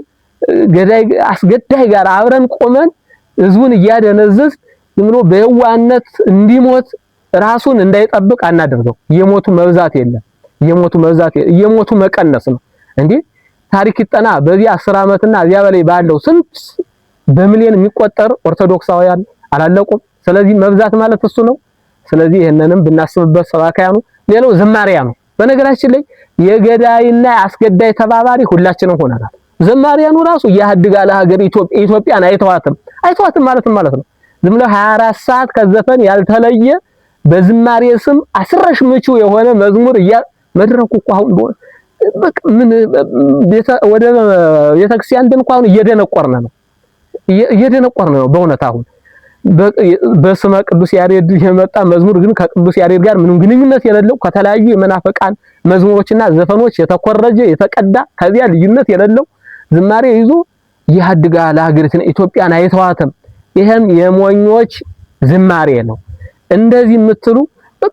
ገዳይ አስገዳይ ጋር አብረን ቆመን ህዝቡን እያደነዘዝ ዝም ብሎ በየዋነት እንዲሞት ራሱን እንዳይጠብቅ አናደርገው። የሞቱ መብዛት የለም የሞቱ መቀነስ ነው እንዴ? ታሪክ ይጠና በዚህ 10 ዓመትና እዚያ በላይ ባለው ስንት በሚሊዮን የሚቆጠር ኦርቶዶክሳውያን አላለቁም። ስለዚህ መብዛት ማለት እሱ ነው። ስለዚህ ይሄንንም ብናስብበት ሰባካያኑ ሌላው ዝማሪያ ነው። በነገራችን ላይ የገዳይና አስገዳይ ተባባሪ ሁላችንም ሆነናል። ዝማሪያኑ ራሱ ያድጋለ ሀገር ኢትዮጵያን አይተዋትም ማለት ነው። ዝም ብሎ 24 ሰዓት ከዘፈን ያልተለየ በዝማሬ ስም አስረሽ ምቹ የሆነ መዝሙር መድረኩ እኮ አሁን በቃ ምን ወደ ቤተክርስቲያን እንኳን እየደነቆርን ነው በእውነት አሁን በስመ ቅዱስ ያሬድ የመጣ መዝሙር ግን ከቅዱስ ያሬድ ጋር ምንም ግንኙነት የሌለው ከተለያዩ የመናፈቃን መዝሙሮችና ዘፈኖች የተኮረጀ የተቀዳ ከዚያ ልዩነት የሌለው ዝማሬ ይዞ ያድጋ ለሀገሪቱ ኢትዮጵያን አይተዋትም። ይሄም የሞኞች ዝማሬ ነው። እንደዚህ የምትሉ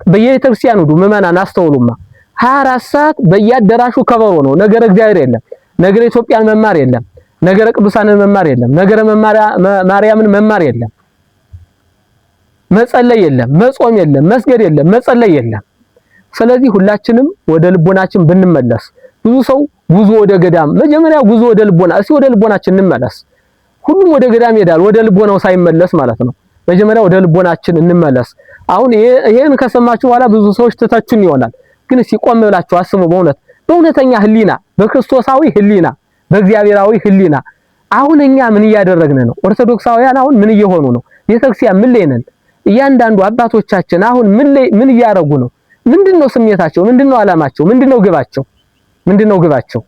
በየቤተክርስቲያኑ ምዕመናን አስተውሉማ 24 ሰዓት በየአዳራሹ ከበሮ ነው። ነገረ እግዚአብሔር የለም። ነገረ ኢትዮጵያን መማር የለም። ነገረ ቅዱሳንን መማር የለም። ነገረ ማርያምን መማር የለም። መጸለይ የለም። መጾም የለም። መስገድ የለም። መጸለይ የለም። ስለዚህ ሁላችንም ወደ ልቦናችን ብንመለስ ብዙ ሰው ጉዞ ወደ ገዳም መጀመሪያ ጉዞ ወደ ልቦና እስቲ ወደ ልቦናችን እንመለስ። ሁሉም ወደ ገዳም ይሄዳል ወደ ልቦናው ሳይመለስ ማለት ነው። መጀመሪያ ወደ ልቦናችን እንመለስ። አሁን ይሄን ከሰማችሁ በኋላ ብዙ ሰዎች ተተቹን ይሆናል። ግን ሲቆም ብላችሁ አስቡ። በእውነተኛ ህሊና በክርስቶሳዊ ህሊና በእግዚአብሔራዊ ህሊና አሁን እኛ ምን እያደረግን ነው? ኦርቶዶክሳውያን አሁን ምን እየሆኑ ነው? ቤተክርስቲያን ምን ላይ ነን? እያንዳንዱ አባቶቻችን አሁን ምን እያደረጉ ነው? ምንድነው ስሜታቸው? ምንድነው አላማቸው? ምንድነው ግባቸው?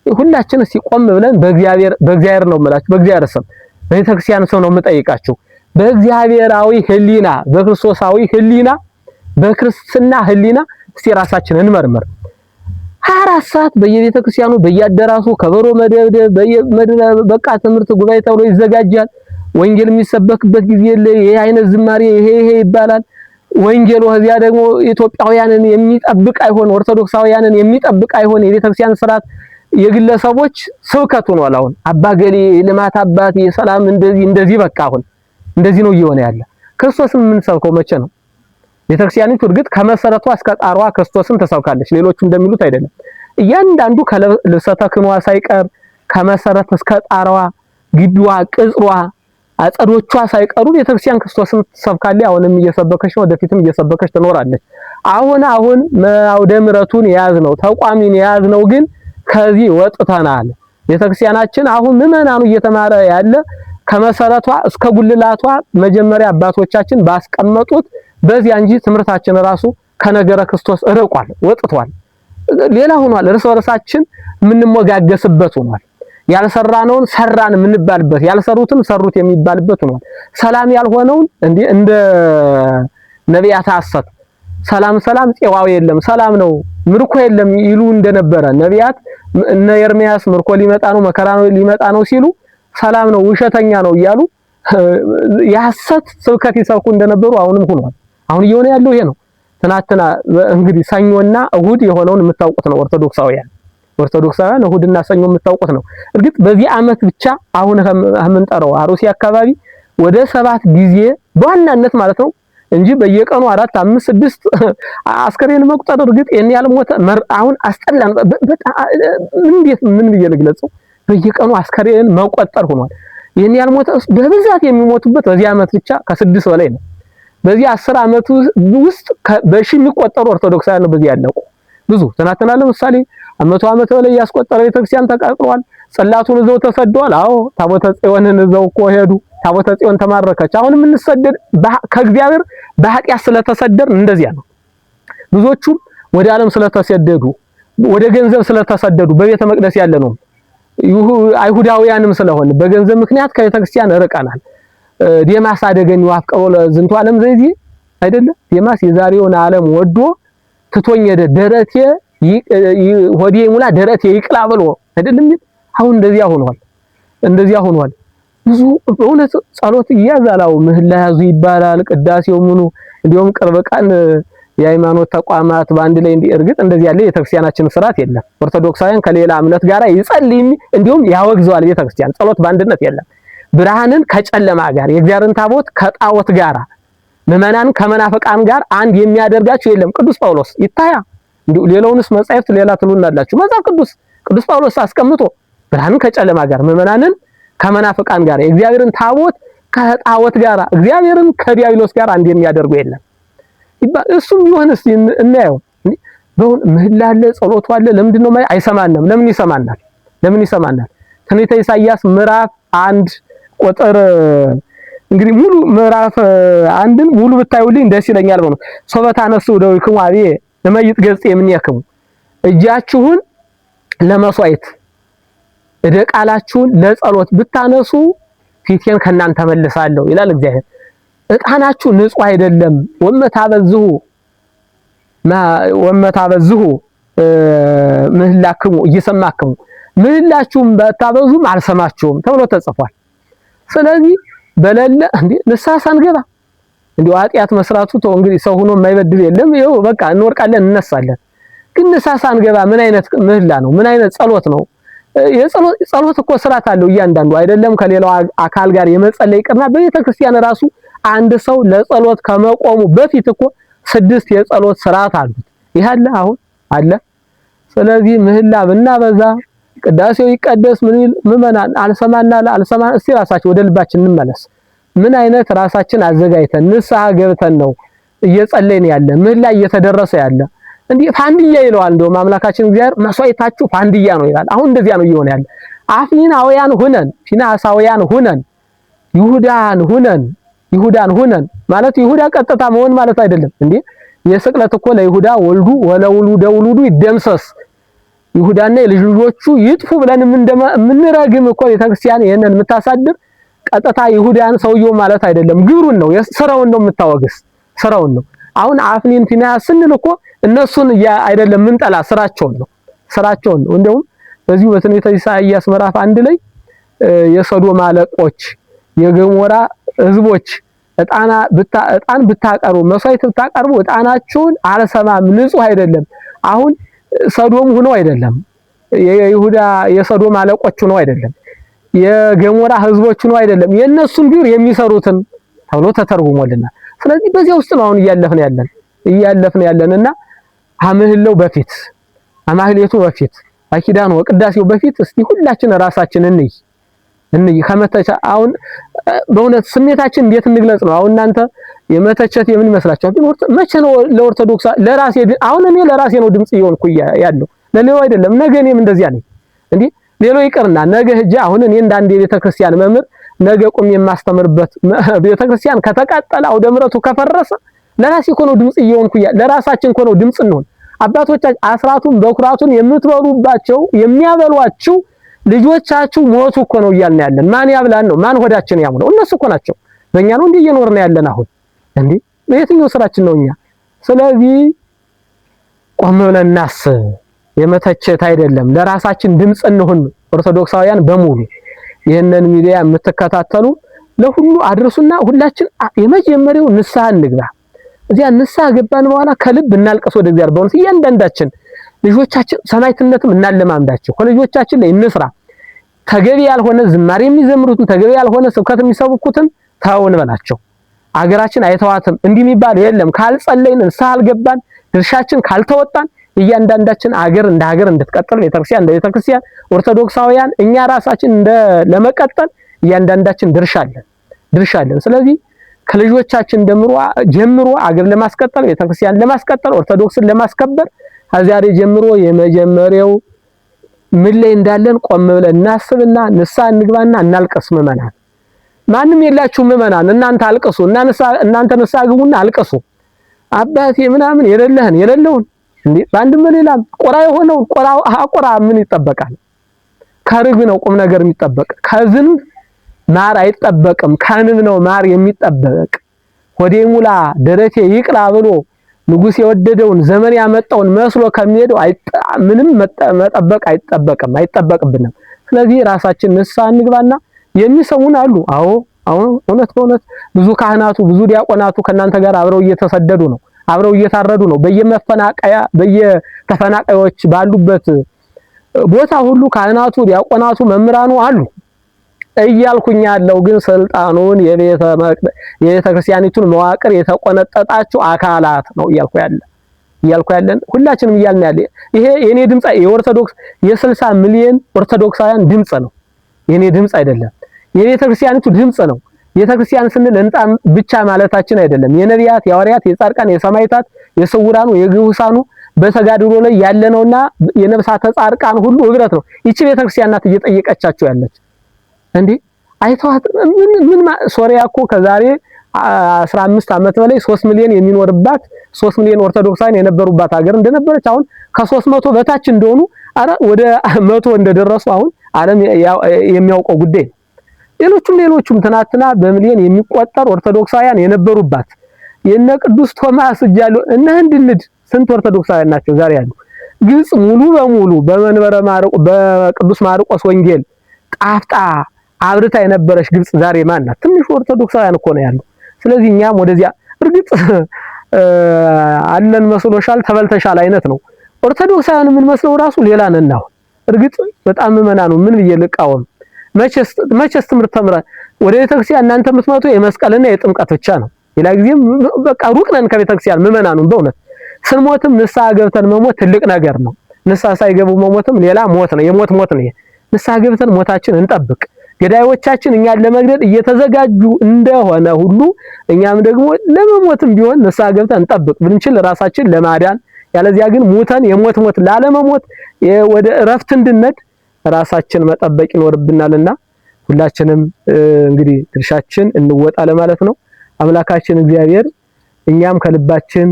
ሁላችን ሲቆም ብለን በእግዚአብሔር ነው የምላችሁ። በእግዚአብሔር ስም በቤተክርስቲያን ሰው ነው የምጠይቃችሁ። በእግዚአብሔራዊ ህሊና በክርስቶሳዊ ህሊና በክርስትና ህሊና እስቲ ራሳችንን እንመርምር። 24 ሰዓት በየቤተክርስቲያኑ በየአዳራሹ ከበሮ መደብደብ በቃ ትምህርት ጉባኤ ተብሎ ይዘጋጃል። ወንጌል የሚሰበክበት ጊዜ ይሄ አይነት ዝማሬ ይሄ ይባላል። ወንጌሉ እዚያ ደግሞ ኢትዮጵያውያንን የሚጠብቅ አይሆን፣ ኦርቶዶክሳውያንን የሚጠብቅ አይሆን። የቤተክርስቲያን ስርዓት የግለሰቦች ስብከት ሆኗል። አሁን አባገሌ ልማት አባት የሰላም እንደዚህ በቃ አሁን እንደዚህ ነው እየሆነ ያለ። ክርስቶስን የምንሰብከው መቼ ነው? ቤተክርስቲያኒቱ እርግጥ ከመሰረቷ እስከ ጣሯ ክርስቶስን ተሰብካለች። ሌሎቹ እንደሚሉት አይደለም። እያንዳንዱ ከልብሰ ተክህኖ ሳይቀር ከመሰረት እስከ ጣሯ ግቢዋ፣ ቅጽሯ፣ አጸዶቿ ሳይቀሩ ቤተክርስቲያን ክርስቶስን ተሰብካለች። አሁንም እየሰበከች ነው፣ ወደፊትም እየሰበከች ትኖራለች። አሁን አውደ ምሕረቱን የያዝነው ተቋሚን የያዝነው ግን ከዚህ ወጥተናል። ቤተክርስቲያናችን አሁን ምዕመናኑ እየተማረ ያለ ከመሰረቷ እስከ ጉልላቷ መጀመሪያ አባቶቻችን ባስቀመጡት በዚያ እንጂ ትምህርታችን ራሱ ከነገረ ክርስቶስ ርቋል፣ ወጥቷል፣ ሌላ ሆኗል። እርስ በርሳችን የምንሞጋገስበት ሆኗል። ያልሰራነውን ሰራን የምንባልበት፣ ያልሰሩትን ሰሩት የሚባልበት ሆኗል። ሰላም ያልሆነውን እንደ ነቢያት ሐሰት ሰላም ፄዋው የለም ሰላም ነው ምርኮ የለም ይሉ እንደነበረ ነቢያት እነ ኤርምያስ ምርኮ ሊመጣ ነው መከራ ነው ሊመጣ ነው ሲሉ ሰላም ነው ውሸተኛ ነው እያሉ የሐሰት ስብከት ይሰብኩ እንደነበሩ አሁንም ሆኗል። አሁን እየሆነ ያለው ይሄ ነው። ትናንትና እንግዲህ ሰኞና እሁድ የሆነውን የምታውቁት ነው። ኦርቶዶክሳውያን እሁድና ሰኞ የምታውቁት ነው። እርግጥ በዚህ ዓመት ብቻ አሁን የምንጠራው አሩሲ አካባቢ ወደ 7 ጊዜ በዋናነት ማለት ነው እንጂ በየቀኑ 4 5 6 አስከሬን መቁጠር እርግጥ የኔ ያልሞተ አሁን አስጠላን። እንዴት ምን ብዬ ልግለጸው? በየቀኑ አስከሬን መቆጠር ሆኗል። የኔ ያልሞተ በብዛት የሚሞቱበት በዚህ ዓመት ብቻ ከ6 በላይ ነው። በዚህ 10 ዓመት ውስጥ በሺ የሚቆጠሩ ኦርቶዶክሳውያን ነው በዚህ ያለቁ። ብዙ ትናንትና ለምሳሌ 100 ዓመት በላይ ያስቆጠረ ቤተክርስቲያን ተቃጥሏል። ጽላቱን ይዘው ተሰደዋል። አዎ ታቦተ ጽዮንን ይዘው እኮ ሄዱ። ታቦተ ጽዮን ተማረከች። አሁን የምንሰደድ ከእግዚአብሔር በኃጢአት ስለተሰደድን እንደዚያ ነው። ብዙዎቹም ወደ ዓለም ስለተሰደዱ ወደ ገንዘብ ስለተሰደዱ በቤተ መቅደስ ያለ ነው። አይሁዳውያንም ስለሆነ በገንዘብ ምክንያት ከቤተክርስቲያን ርቀናል። ዴማስ አደገኛው አፍቀሮ ለዝንቱ ዓለም ዘይዚ አይደለም። ዴማስ የዛሬውን ዓለም ወዶ ትቶኝ ሄደ። ደረቴ ሆዴ ሙላ ደረቴ ይቅላ ብሎ አይደለም። አሁን እንደዚያ ሆኗል። ብዙ በእውነት ጸሎት ይያዛላው ምህላ ያዙ ይባላል። ቅዳሴው ምኑ እንዲሁም ቅርብ ቀን የሃይማኖት ተቋማት በአንድ ላይ እርግጥ እንደዚህ ያለ የቤተክርስቲያናችን ስርዓት የለም። ኦርቶዶክሳውያን ከሌላ እምነት ጋር ይጸልይም እንዲሁም ያወግዘዋል። ቤተክርስቲያን ጸሎት በአንድነት የለም። ብርሃንን ከጨለማ ጋር የእግዚአብሔርን ታቦት ከጣዖት ጋር ምዕመናን ከመናፍቃን ጋር አንድ የሚያደርጋቸው የለም። ቅዱስ ጳውሎስ ይታያ እንዲሁ ሌላውንስ መጻሕፍት ሌላ ትሉናላችሁ። መጽሐፍ ቅዱስ ጳውሎስ አስቀምጦ ብርሃንን ከጨለማ ጋር ምዕመናንን ከመናፍቃን ጋር የእግዚአብሔርን ታቦት ከጣዖት ጋር እግዚአብሔርን ከዲያብሎስ ጋር አንድ የሚያደርጉ የለም። እሱም ይሆንስ እናየው። በእውን ምህላ አለ ጸሎቱ አለ። ለምንድን ነው አይሰማንም? ለምን ይሰማናል? ትንቢተ ኢሳይያስ ምዕራፍ 1 ቁጥር እንግዲህ ሙሉ ምዕራፍ 1ን ሙሉ ብታዩልኝ ደስ ይለኛል። ነው ሶበታ ነሱ ደውይክሙ አብየ ለማይጥ ገጽ የምንያክሙ እጃችሁን ለመስዋዕት እደ ቃላችሁን ለጸሎት ብታነሱ ፊቴን ከናንተ መልሳለሁ ይላል እግዚአብሔር። እጣናችሁ ንጹህ አይደለም። ወመታበዝሁ ምህላክሙ እየሰማክሙ ምህላችሁም በታበዙም አልሰማችሁም ተብሎ ተጽፏል። ስለዚህ በለለ ንስሐ ሳንገባ እንዲሁ ኃጢአት መስራቱ ተው እንግዲህ ሰው ሆኖ የማይበድል የለም። ይኸው በቃ እንወርቃለን እንነሳለን። ግን ንስሐ ሳንገባ ምን አይነት ምህላ ነው? ምን አይነት ጸሎት ነው? የጸሎት እኮ ስርዓት አለው እያንዳንዱ አይደለም። ከሌላው አካል ጋር የመጸለይ ቅርና በቤተ ክርስቲያን ራሱ አንድ ሰው ለጸሎት ከመቆሙ በፊት እኮ 6 የጸሎት ስርዓት አሉት። ይሄ አሁን አለ። ስለዚህ ምህላ ብናበዛ ቅዳሴው ይቀደስ ምን ይል ምዕመናን አልሰማና እስቲ ራሳችን ወደ ልባችን እንመለስ። ምን አይነት ራሳችን አዘጋጅተን ንስሐ ገብተን ነው እየጸለይን ያለ ምህላ እየተደረሰ ያለ? እንዴ ፋንድያ ይለዋል። እንደውም አምላካችን እግዚአብሔር መስዋዕታችሁ ፋንድያ ነው ይላል። አሁን እንደዚያ ነው እየሆነ ያለ። አፍኒናውያን ሁነን ፊናሳውያን ሁነን ይሁዳን ሁነን ማለት ይሁዳ ቀጥታ መሆን ማለት አይደለም እንዴ። የስቅለት እኮ ለይሁዳ ወልዱ ወለውሉደ ውሉዱ ይደምሰስ ይሁዳና የልጅ ልጆቹ ይጥፉ ብለን ምንረግም እኮ ቤተክርስቲያን ይሄንን የምታሳድር ቀጥታ ይሁዳን ሰውየው ማለት አይደለም። ግብሩን ነው ስራውን ነው የምታወግስ ስራውን ነው። አሁን አፍኒን ፊናስ ስንል እኮ እነሱን አይደለም ምንጠላ ስራቸውን ነው። እንደውም በዚሁ በትንቢተ ኢሳይያስ ምዕራፍ 1 ላይ የሰዶም አለቆች የገሞራ ህዝቦች እጣን ብታቀርቡ መስዋዕት ብታቀርቡ እጣናችሁን አልሰማም ንጹህ አይደለም። አሁን ሰዶም ሆኖ አይደለም የይሁዳ የሰዶም አለቆች ሆኖ አይደለም የገሞራ ህዝቦች ሆኖ አይደለም የነሱን ቢር የሚሰሩትን ተብሎ ተተርጉሞልናል። ስለዚህ በዚያ ውስጥ ነው አሁን እያለፍን ያለንና አምህለው በፊት አማህሌቱ በፊት አኪዳኑ ወቅዳሴው በፊት እስቲ ሁላችን ራሳችንን እንይ ከመተቻ አሁን በእውነት ስሜታችን እንዴት እንግለጽ ነው? አሁን እናንተ የመተቸት የምን ይመስላችኋል? ግን መቼ ነው ለኦርቶዶክስ ለራሴ አሁን እኔ ለራሴ ነው ድምጽ ይሆንኩ ያለው ለሌላው አይደለም። ነገ እኔም እንደዚያ ነኝ እንዴ ሌላው ይቀርና ነገ ሂጄ አሁን እኔ እንደ አንድ የቤተክርስቲያን መምህር ነገ ቁም የማስተምርበት ቤተክርስቲያን ከተቃጠለ አውደ ምሕረቱ ከፈረሰ ለራሴ እኮ ነው ድምጽ ይሆንኩ ለራሳችን እኮ ነው ድምጽ እንሆን። አባቶቻችን አስራቱን በኩራቱን የምትበሉባቸው የሚያበሏችሁ ልጆቻችሁ ሞቱ እኮ ነው እያልን ያለን። ማን ያብላን ነው? ማን ሆዳችን ያሙነው? እነሱ እኮ ናቸው። በእኛ ነው እንዴ እየኖርን ያለን አሁን እንዴ? በየትኛው ስራችን ነው እኛ? ስለዚህ ቆም ብለን እናስብ። የመተቸት አይደለም ለራሳችን ድምጽ እንሁን። ኦርቶዶክሳውያን በሙሉ ይሄንን ሚዲያ የምትከታተሉ ለሁሉ አድርሱና ሁላችን የመጀመሪያው ንስሐ እንግባ። እዚያ ንስሐ ገባን በኋላ ከልብ እናልቀስ ወደ እግዚአብሔር። በእውነት እያንዳንዳችን ልጆቻችን ሰማዕትነትም እናለማምዳቸው። ከልጆቻችን ላይ እንስራ። ተገቢ ያልሆነ ዝማሬ የሚዘምሩትን ተገቢ ያልሆነ ስብከት የሚሰብኩትን ተው እንበላቸው። አገራችን አይተዋትም እንዲህ የሚባል የለም። ካልጸለይን ንስሐ አልገባን ድርሻችን ካልተወጣን እያንዳንዳችን አገር እንደ ሀገር እንድትቀጥል ቤተክርስቲያን እንደ ቤተክርስቲያን ኦርቶዶክሳውያን እኛ ራሳችን ለመቀጠል እያንዳንዳችን ድርሻ አለን። ስለዚህ ከልጆቻችን ጀምሮ አገር ለማስቀጠል ቤተክርስቲያን ለማስቀጠል ኦርቶዶክስን ለማስከበር ከዛሬ ጀምሮ የመጀመሪያው ምን ላይ እንዳለን ቆም ብለን እናስብና ንስሐ እንግባና እናልቀስ። ምእመናን ማንም የላችሁ ምእመናን እናንተ አልቀሱ እናንተ ንስሐ ግቡና አልቀሱ። አባቴ ምናምን የሌለውን እንዴ በአንድም በሌላም ቆራ የሆነው ቆራ ምን ይጠበቃል? ከርግብ ነው ቁም ነገር የሚጠበቅ። ከዝንብ ማር አይጠበቅም። ከንብ ነው ማር የሚጠበቅ። ሆዴ ሙላ ደረቴ ይቅላ ብሎ ንጉስ የወደደውን ዘመን ያመጣውን መስሎ ከሚሄደው ምንም መጠበቅ አይጠበቅብንም። ስለዚህ ራሳችን ንስሐ እንግባና የሚሰሙን አሉ። አዎ እውነት በእውነት ብዙ ካህናቱ ብዙ ዲያቆናቱ ከናንተ ጋር አብረው እየተሰደዱ ነው፣ አብረው እየታረዱ ነው። በየተፈናቃዮች ባሉበት ቦታ ሁሉ ካህናቱ ዲያቆናቱ መምህራኑ አሉ እያልኩኝ ያለው ግን ስልጣኑን የቤተ ክርስቲያኒቱን መዋቅር የተቆነጠጣቸው አካላት ነው እያልኩ ያለን ሁላችንም እያልን ያለ ይሄ የኔ ድምጽ የኦርቶዶክስ የ60 ሚሊዮን ኦርቶዶክሳውያን ድምጽ ነው። የኔ ድምጽ አይደለም፣ የቤተ ክርስቲያኒቱ ድምጽ ነው። ቤተ ክርስቲያን ስንል እንጣም ብቻ ማለታችን አይደለም። የነቢያት፣ የሐዋርያት፣ የጻድቃን፣ የሰማዕታት፣ የስውራኑ፣ የግሁሳኑ በተጋድሎ ላይ ያለነውና የነፍሳተ ጻድቃን ሁሉ ህብረት ነው። ይቺ ቤተ ክርስቲያን ናት እየጠየቀቻችሁ ያለች እንዴ አይተዋት ምን ሶሪያ እኮ ከዛሬ 15 ዓመት በላይ 3 ሚሊዮን የሚኖርባት 3 ሚሊዮን ኦርቶዶክሳውያን የነበሩባት ሀገር እንደነበረች አሁን ከ300 በታች እንደሆኑ ወደ 100 እንደደረሱ አሁን ዓለም የሚያውቀው ጉዳይ ነው። ሌሎቹም ትናንትና በሚሊዮን የሚቆጠር ኦርቶዶክሳውያን የነበሩባት የነ ቅዱስ ቶማስ እጃሉ እነ ህንድንድ ስንት ኦርቶዶክሳውያን ናቸው ዛሬ ያሉ። ግብጽ ሙሉ በሙሉ በመንበረ ማርቆስ በቅዱስ ማርቆስ ወንጌል ጣፍጣ አብርታ የነበረች ግብጽ ዛሬ ማን ናት? ትንሽ ኦርቶዶክሳውያን እኮ ነው ያሉ። ስለዚህ እኛም ወደዚያ እርግጥ አለን መስሎሻል ተበልተሻል አይነት ነው። ኦርቶዶክሳውያን ምን መስለው ራሱ ሌላ ነን ነው። እርግጥ በጣም ምእመናኑ ምን ብየልቃወም መቼስ ትምህርት ተምረን ወደ ቤተክርስቲያን እናንተ የምትመጡ የመስቀልና የጥምቀት ብቻ ነው። ሌላ ጊዜም በቃ ሩቅ ነን ከቤተክርስቲያን ምእመናኑ። በእውነት ስንሞትም ንስሐ ገብተን መሞት ትልቅ ነገር ነው። ንስሐ ሳይገቡ መሞትም ሌላ ሞት ነው፣ የሞት ሞት ነው። ንስሐ ገብተን ሞታችን እንጠብቅ። ገዳዮቻችን እኛን ለመግደል እየተዘጋጁ እንደሆነ ሁሉ እኛም ደግሞ ለመሞትም ቢሆን ንስሐ ገብተን እንጠብቅ ብንችል ራሳችን ለማዳን። ያለዚያ ግን ሙተን የሞት ሞት ላለመሞት ወደ እረፍት እንድንነድ ራሳችን መጠበቅ ይኖርብናልና ሁላችንም እንግዲህ ድርሻችን እንወጣ ለማለት ነው። አምላካችን እግዚአብሔር እኛም ከልባችን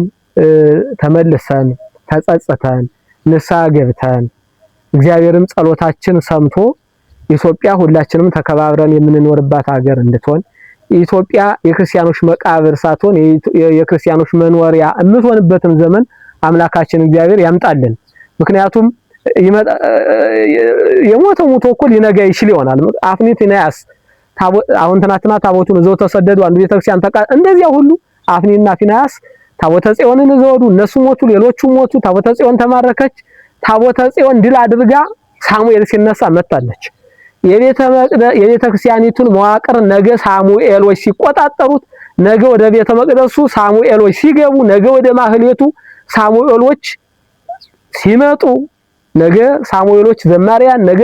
ተመልሰን ተጸጽተን ንስሐ ገብተን እግዚአብሔርም ጸሎታችን ሰምቶ ኢትዮጵያ ሁላችንም ተከባብረን የምንኖርባት ሀገር እንድትሆን ኢትዮጵያ የክርስቲያኖች መቃብር ሳትሆን የክርስቲያኖች መኖሪያ የምትሆንበትን ዘመን አምላካችን እግዚአብሔር ያምጣልን። ምክንያቱም የሞተው ሞቶ እኮ ሊነጋ ይችል ይሆናል። አፍኒት ናያስ አሁን ትናንትና ታቦቱን እዘው ተሰደዱ። አንዱ ቤተክርስቲያን እንደዚያ ሁሉ አፍኒና ፊናስ ታቦተ ጽዮንን ዘወዱ። እነሱ ሞቱ፣ ሌሎቹ ሞቱ። ታቦተ ጽዮን ተማረከች። ታቦተ ጽዮን ድል አድርጋ ሳሙኤል ሲነሳ መጣለች። የቤተ ክርስቲያኒቱን መዋቅር ነገ ሳሙኤሎች ሲቆጣጠሩት፣ ነገ ወደ ቤተ መቅደሱ ሳሙኤሎች ሲገቡ፣ ነገ ወደ ማህሌቱ ሳሙኤሎች ሲመጡ፣ ነገ ሳሙኤሎች ዘማሪያን፣ ነገ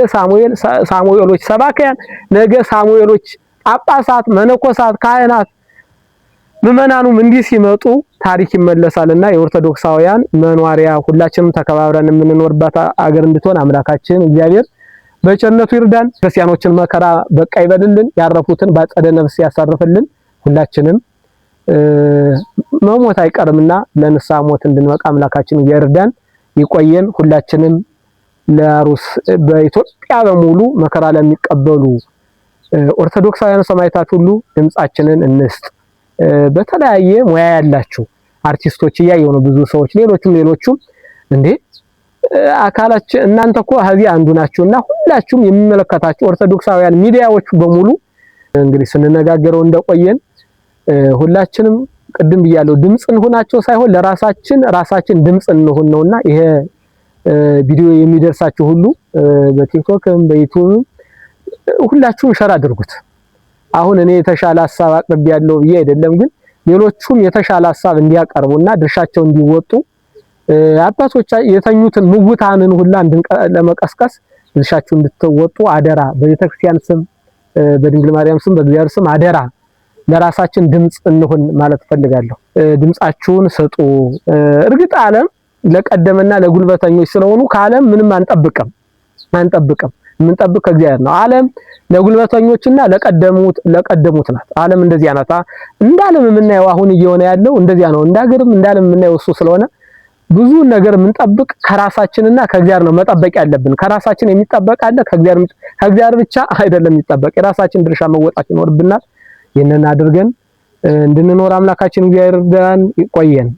ሳሙኤሎች ሰባኪያን፣ ነገ ሳሙኤሎች ጳጳሳት፣ መነኮሳት፣ ካህናት፣ ምዕመናኑም እንዲህ ሲመጡ ታሪክ ይመለሳልና የኦርቶዶክሳውያን መኗሪያ ሁላችንም ተከባብረን የምንኖርባት አገር እንድትሆን አምላካችን እግዚአብሔር በቸርነቱ ይርዳን። ክርስቲያኖችን መከራ በቃ ይበልልን፣ ያረፉትን ባጸደ ነፍስ ያሳርፍልን። ሁላችንም መሞት አይቀርምና ለንስሐ ሞት እንድንበቃ አምላካችን ይርዳን፣ ይቆየን። ሁላችንም ለአሩስ በኢትዮጵያ በሙሉ መከራ ለሚቀበሉ ኦርቶዶክሳውያን ሰማዕታት ሁሉ ድምጻችንን እንስጥ። በተለያየ ሙያ ያላችሁ አርቲስቶች እያየሁ ነው ብዙ ሰዎች ሌሎቹም እንዴ አካላችሁ እናንተ እኮ ከዚህ አንዱ ናችሁና ሁላችሁም የሚመለከታችሁ ኦርቶዶክሳውያን ሚዲያዎች በሙሉ እንግዲህ ስንነጋገረው እንደቆየን ሁላችንም ቅድም ብያለሁ ድምጽ እንሆናቸው ሳይሆን ለራሳችን ድምጽ እንሆን ነውና ይሄ ቪዲዮ የሚደርሳችሁ ሁሉ በቲክቶክም በዩቲዩብም ሁላችሁም ሸር አድርጉት። አሁን እኔ የተሻለ ሐሳብ አቅርብ ያለው ብዬ አይደለም፣ ግን ሌሎቹም የተሻለ ሐሳብ እንዲያቀርቡና ድርሻቸው እንዲወጡ አባቶች የተኙትን ምውታንን ሁላ ለመቀስቀስ ድርሻችሁ እንድትወጡ አደራ። በቤተክርስቲያን ስም በድንግል ማርያም ስም በእግዚአብሔር ስም አደራ ለራሳችን ድምጽ እንሆን ማለት ፈልጋለሁ። ድምጻችሁን ስጡ። እርግጥ ዓለም ለቀደመና ለጉልበተኞች ስለሆኑ ከዓለም ምንም አንጠብቅም። የምንጠብቅ ከእግዚአብሔር ነው። ዓለም ለጉልበተኞችና ለቀደሙት ናት። ዓለም እንደዚያ ናት። እንዳለም የምናየው አሁን እየሆነ ያለው እንደዚያ ነው። እንዳገርም እንዳለም የምናየው እሱ ስለሆነ ብዙ ነገር የምንጠብቅ ከራሳችንና ከእግዚአብሔር ነው መጠበቅ ያለብን። ከራሳችን የሚጠበቅ አለ፣ ከእግዚአብሔር ብቻ አይደለም የሚጠበቅ። የራሳችን ድርሻ መወጣት ይኖርብናል። ይህንን አድርገን እንድንኖር አምላካችን እግዚአብሔር ይርዳን። ይቆየን።